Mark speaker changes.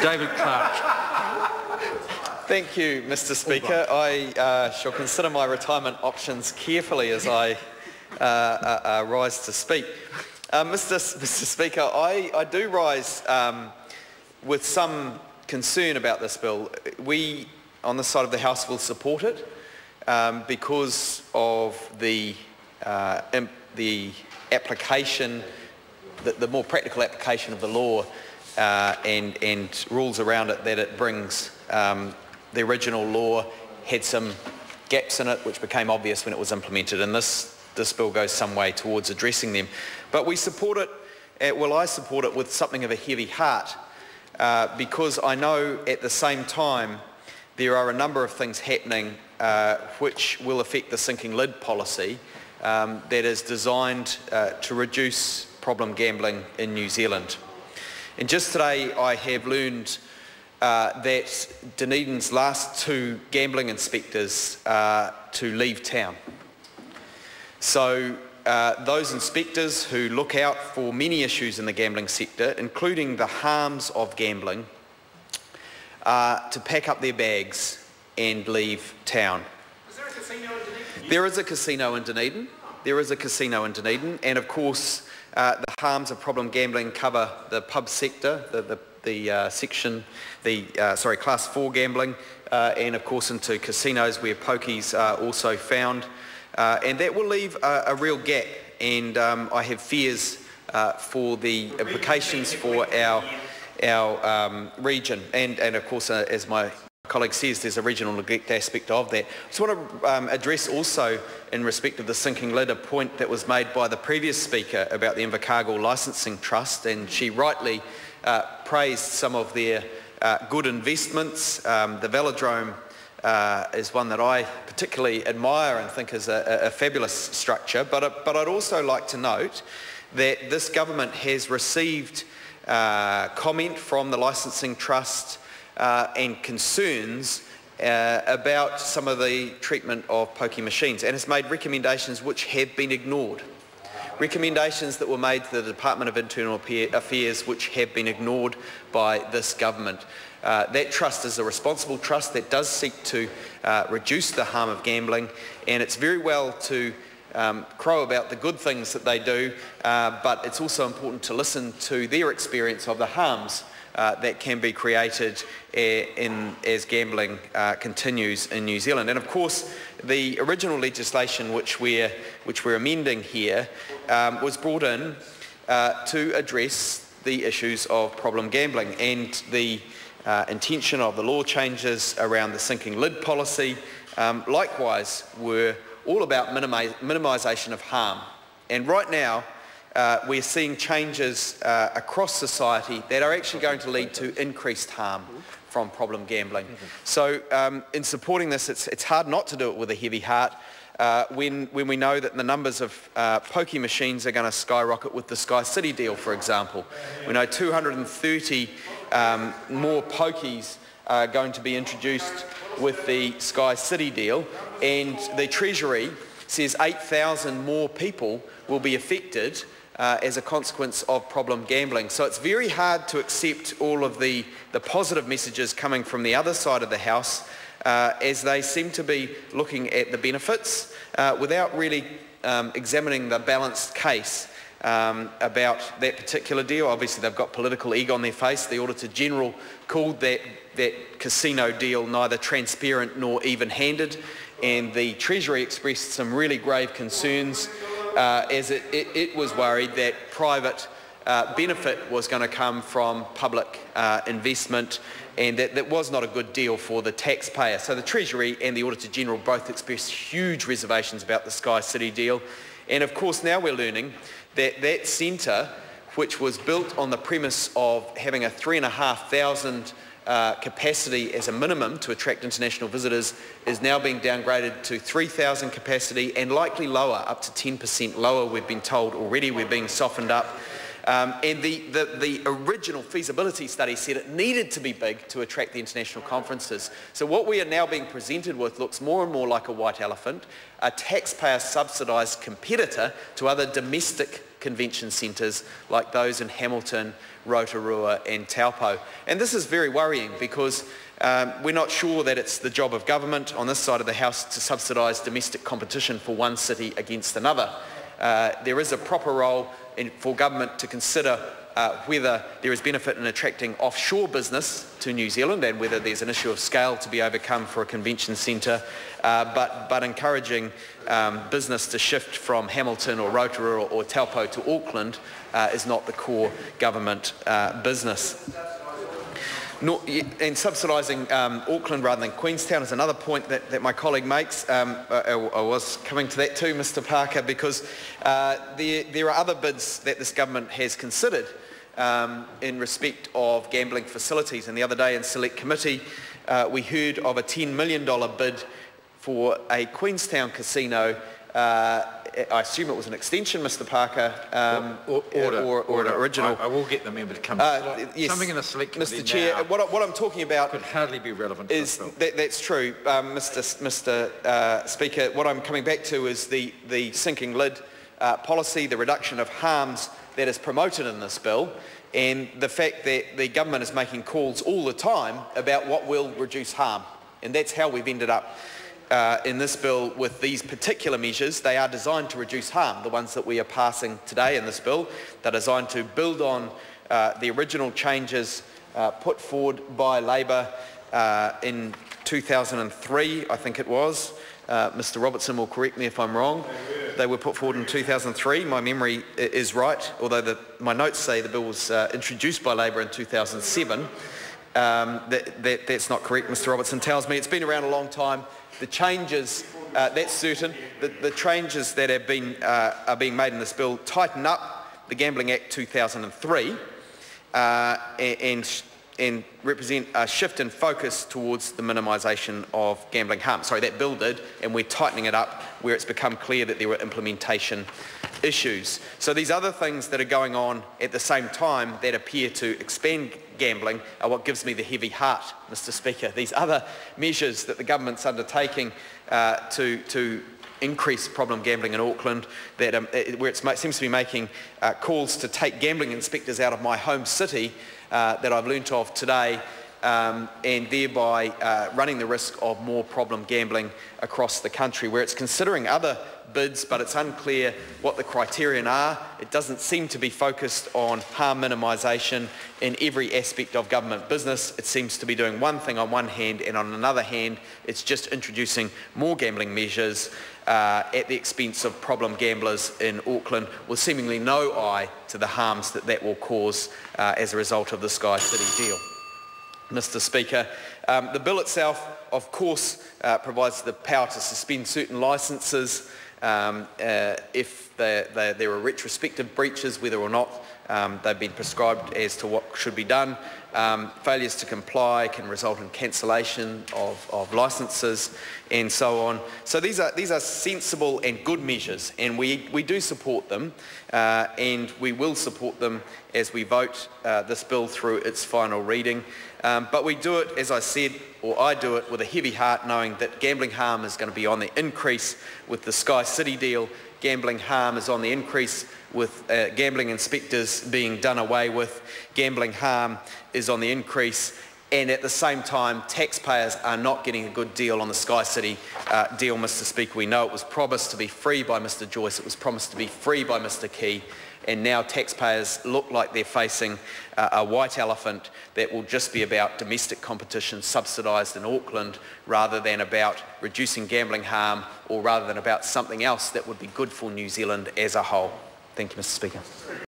Speaker 1: David Clark.
Speaker 2: Thank you, Mr. Speaker. I shall consider my retirement options carefully as I rise to speak. Mr. Speaker, I do rise with some concern about this bill. We, on this side of the House, will support it because of the application, the more practical application of the law and rules around it that it brings. The original law had some gaps in it which became obvious when it was implemented, and this bill goes some way towards addressing them. But we support it, well, I support it with something of a heavy heart because I know at the same time there are a number of things happening which will affect the sinking lid policy that is designed to reduce problem gambling in New Zealand. And just today I have learned that Dunedin's last 2 gambling inspectors to leave town. So those inspectors who look out for many issues in the gambling sector, including the harms of gambling, to pack up their bags and leave town.
Speaker 3: Is there a casino in Dunedin?
Speaker 2: There is a casino in Dunedin. There is a casino in Dunedin, and of course the harms of problem gambling cover the pub sector, Class 4 gambling, and of course into casinos where pokies are also found, and that will leave a real gap. And I have fears for the implications for our region, and of course, as my colleague says, there's a regional neglect aspect of that. I just want to address also, in respect of the sinking lid, a point that was made by the previous speaker about the Invercargill Licensing Trust, and she rightly praised some of their good investments. The velodrome is one that I particularly admire and think is a fabulous structure, but I'd also like to note that this government has received comment from the Licensing Trust and concerns about some of the treatment of pokie machines, and has made recommendations which have been ignored. Recommendations that were made to the Department of Internal Affairs which have been ignored by this government. That trust is a responsible trust that does seek to reduce the harm of gambling, and it's very well to crow about the good things that they do, but it's also important to listen to their experience of the harms that can be created as gambling continues in New Zealand. And of course, the original legislation which we're amending here was brought in to address the issues of problem gambling, and the intention of the law changes around the sinking lid policy likewise were all about minimisation of harm. And right now we're seeing changes across society that are actually going to lead to increased harm from problem gambling. So in supporting this, it's hard not to do it with a heavy heart when we know that the numbers of pokie machines are going to skyrocket with the Sky City deal, for example. We know 230 more pokies are going to be introduced with the Sky City deal, and the Treasury says 8,000 more people will be affected as a consequence of problem gambling. So it's very hard to accept all of the positive messages coming from the other side of the House as they seem to be looking at the benefits without really examining the balanced case about that particular deal. Obviously they've got political egg on their face. The Auditor General called that casino deal neither transparent nor even-handed, and the Treasury expressed some really grave concerns as it was worried that private benefit was going to come from public investment, and that was not a good deal for the taxpayer. So the Treasury and the Auditor General both expressed huge reservations about the Sky City deal. And of course now we're learning that that centre, which was built on the premise of having a 3,500 capacity as a minimum to attract international visitors, is now being downgraded to 3,000 capacity, and likely lower, up to 10% lower, we've been told already. We're being softened up. And the original feasibility study said it needed to be big to attract the international conferences. So what we are now being presented with looks more and more like a white elephant, a taxpayer subsidised competitor to other domestic convention centres like those in Hamilton, Rotorua and Taupo. And this is very worrying because we're not sure that it's the job of government on this side of the House to subsidise domestic competition for one city against another. There is a proper role for government to consider whether there is benefit in attracting offshore business to New Zealand and whether there's an issue of scale to be overcome for a convention centre, but encouraging business to shift from Hamilton or Rotorua or Taupo to Auckland is not the core government business. And subsidising Auckland rather than Queenstown is another point that my colleague makes. I was coming to that too, Mr Parker, because there are other bids that this government has considered in respect of gambling facilities. And the other day in Select Committee we heard of a $10 million bid for a Queenstown casino. I assume it was an extension, Mr Parker, or an original.
Speaker 1: I will get the member to come.
Speaker 2: Yes,
Speaker 1: something in the Select Committee
Speaker 2: Mr Chair,
Speaker 1: now
Speaker 2: what I'm talking about
Speaker 1: could hardly be relevant
Speaker 2: is
Speaker 1: to this
Speaker 2: that's true, Mr Speaker. What I'm coming back to is the sinking lid policy, the reduction of harms that is promoted in this bill, and the fact that the government is making calls all the time about what will reduce harm. And that's how we've ended up in this bill with these particular measures. They are designed to reduce harm. The ones that we are passing today in this bill, they're designed to build on the original changes put forward by Labor in 2003, I think it was. Mr Robertson will correct me if I'm wrong. They were put forward in 2003. My memory is right, although my notes say the bill was introduced by Labor in 2007. That's not correct, Mr Robertson tells me. It's been around a long time. The changes, that's certain, the changes that are being made in this bill tighten up the Gambling Act 2003 and represent a shift in focus towards the minimisation of gambling harm. Sorry, that bill did, and we're tightening it up where it's become clear that there were implementation issues. So these other things that are going on at the same time that appear to expand gambling are what gives me the heavy heart, Mr Speaker. These other measures that the government's undertaking to increase problem gambling in Auckland, where it seems to be making calls to take gambling inspectors out of my home city that I've learnt of today, and thereby running the risk of more problem gambling across the country, where it's considering other bids, but it's unclear what the criterion are. It doesn't seem to be focused on harm minimisation in every aspect of government business. It seems to be doing one thing on one hand, and on another hand it's just introducing more gambling measures at the expense of problem gamblers in Auckland, with seemingly no eye to the harms that will cause as a result of the Sky City deal. Mr Speaker, the bill itself, of course, provides the power to suspend certain licences if there are retrospective breaches, whether or not they've been prescribed as to what should be done. Failures to comply can result in cancellation of licences and so on. So these are sensible and good measures, and we do support them, and we will support them as we vote this bill through its final reading. But we do it, as I said, or I do it with a heavy heart, knowing that gambling harm is going to be on the increase with the Sky City deal. Gambling harm is on the increase with gambling inspectors being done away with. Gambling harm is on the increase, and at the same time taxpayers are not getting a good deal on the Sky City deal, Mr Speaker. We know it was promised to be free by Mr Joyce, it was promised to be free by Mr Key, and now taxpayers look like they're facing a white elephant that will just be about domestic competition subsidised in Auckland rather than about reducing gambling harm, or rather than about something else that would be good for New Zealand as a whole. Thank you, Mr Speaker.